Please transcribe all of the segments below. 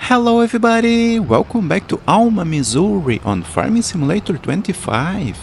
Hello everybody! Welcome back to Alma, Missouri on Farming Simulator 25.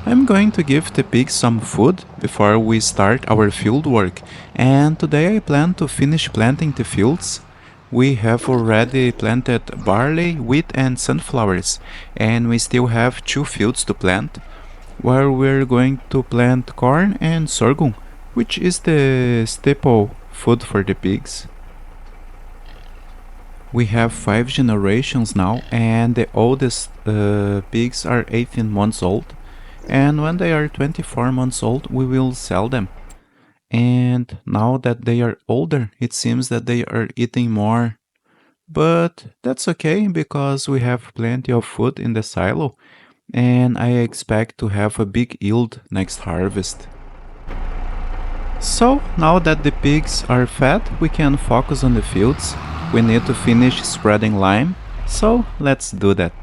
I'm going to give the pigs some food before we start our field work, and today I plan to finish planting the fields. We have already planted barley, wheat and sunflowers, and we still have 2 fields to plant, where we're going to plant corn and sorghum, which is the staple food for the pigs. We have 5 generations now, and the oldest pigs are 18 months old. And when they are 24 months old, we will sell them. And now that they are older, it seems that they are eating more. But that's okay because we have plenty of food in the silo, and I expect to have a big yield next harvest. So now that the pigs are fed, we can focus on the fields. We need to finish spreading lime, so let's do that.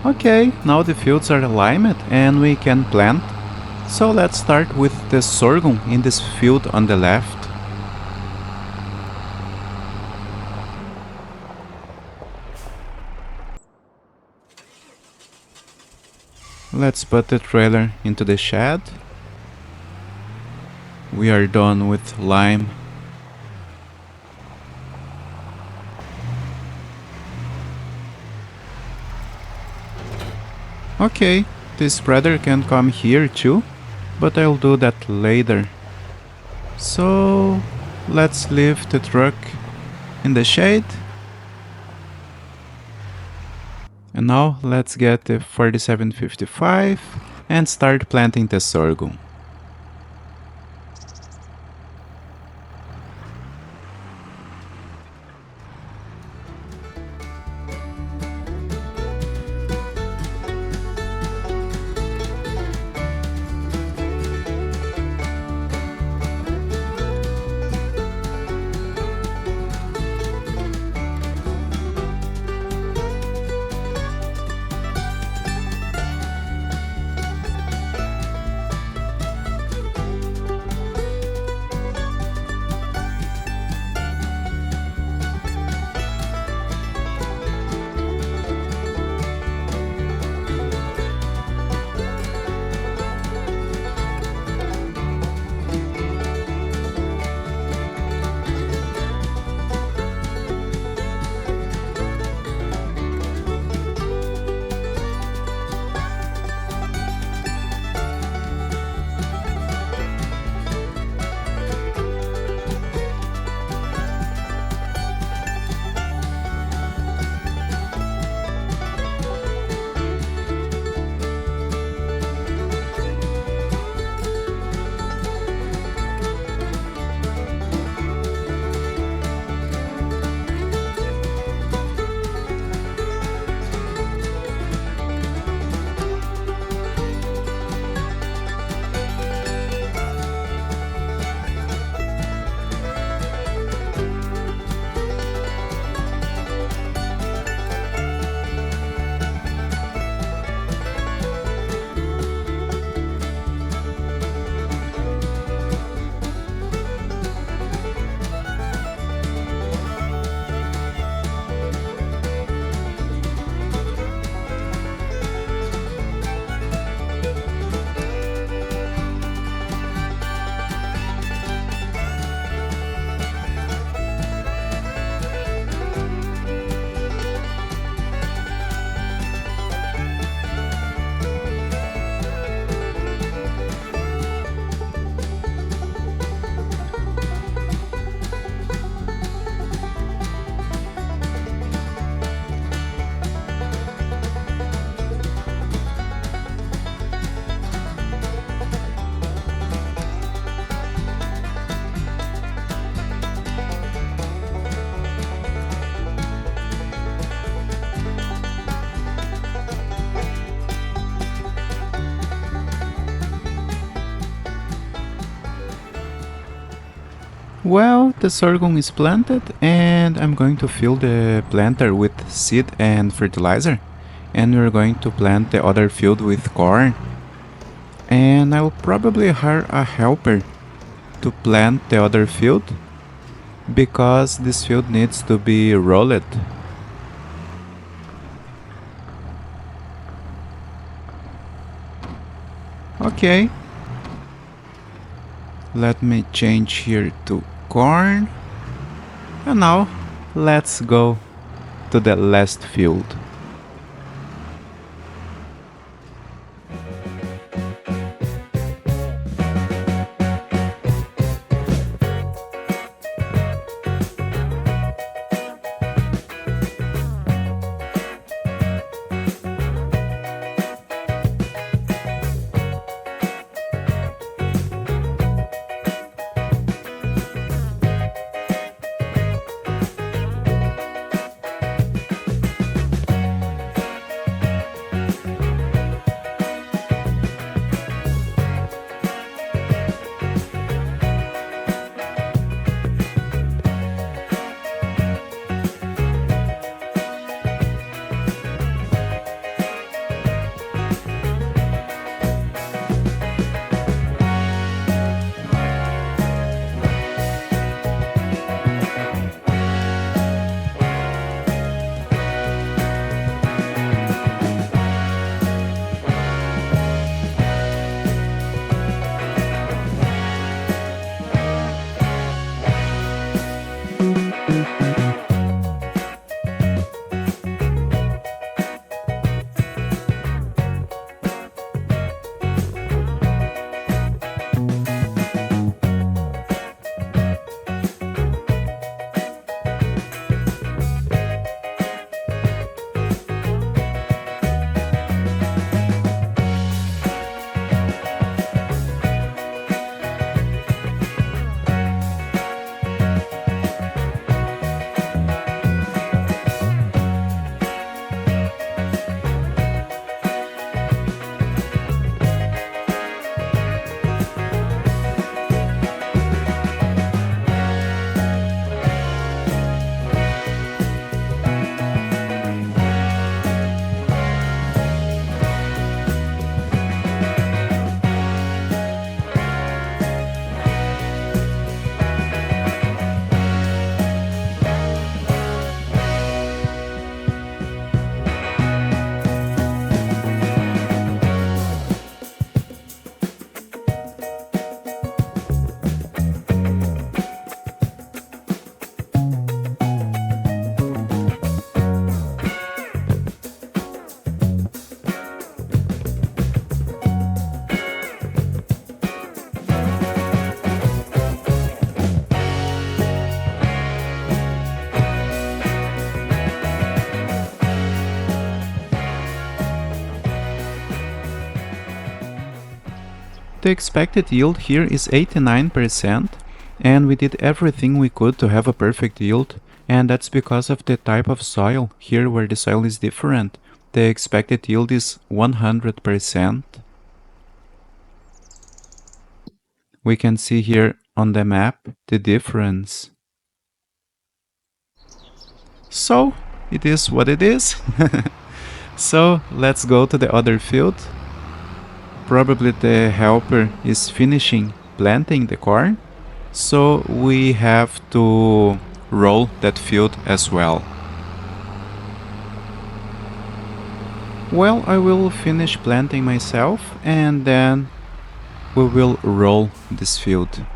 Okay, now the fields are aligned and we can plant. So let's start with the sorghum in this field on the left. Let's put the trailer into the shed. We are done with lime. Okay, the spreader can come here too, but I'll do that later. So let's leave the truck in the shade. And now let's get the 4755 and start planting the sorghum. Well, the sorghum is planted and I'm going to fill the planter with seed and fertilizer. And we're going to plant the other field with corn. And I'll probably hire a helper to plant the other field because this field needs to be rolled. Okay. Let me change here to corn. And now let's go to the last field. The expected yield here is 89%, and we did everything we could to have a perfect yield, and that's because of the type of soil. Here where the soil is different, the expected yield is 100%. We can see here on the map the difference. So, it is what it is. So, let's go to the other field. Probably the helper is finishing planting the corn, so we have to roll that field as well. Well, I will finish planting myself and then we will roll this field.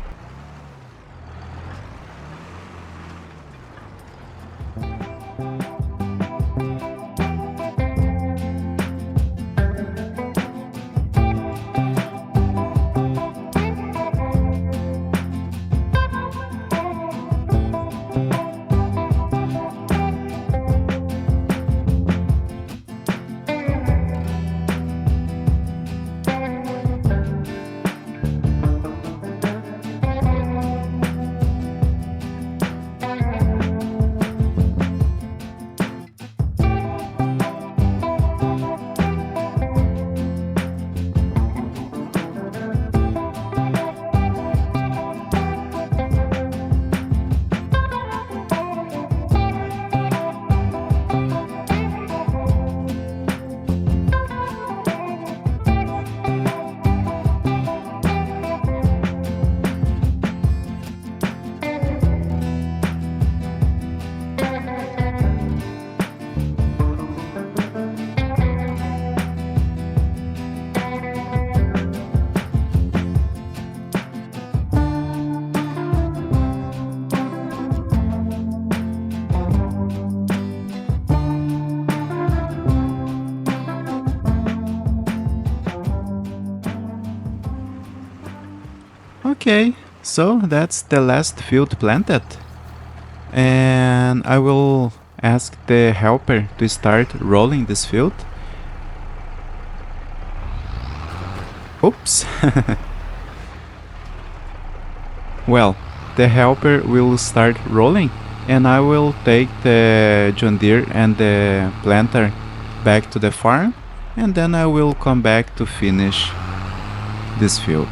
Okay, so that's the last field planted. And I will ask the helper to start rolling this field. Oops. Well, the helper will start rolling and I will take the John Deere and the planter back to the farm and then I will come back to finish this field.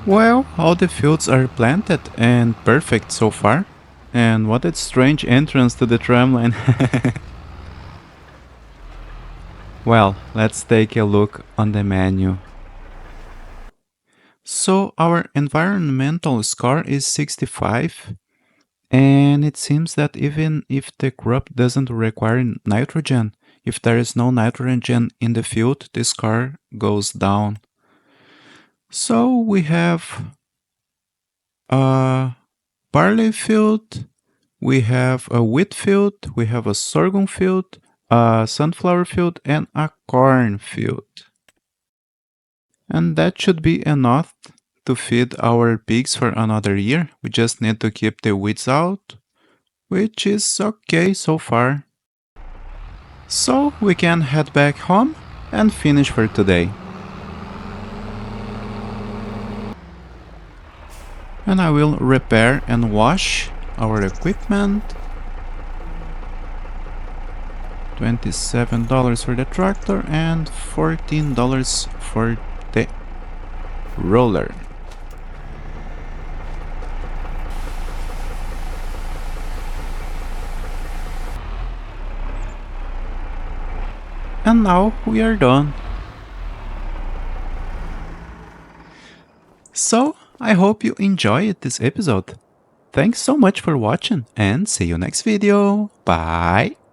Well, all the fields are planted and perfect so far. And what a strange entrance to the tramline. Well, let's take a look on the menu. So our environmental score is 65. And it seems that even if the crop doesn't require nitrogen, if there is no nitrogen in the field, the score goes down. So we have a barley field, we have a wheat field, we have a sorghum field, a sunflower field, and a corn field. And that should be enough to feed our pigs for another year. We just need to keep the weeds out, which is okay so far. So we can head back home and finish for today. And I will repair and wash our equipment. $27 for the tractor and $14 for the roller. And now we are done. So, I hope you enjoyed this episode. Thanks so much for watching and see you next video. Bye!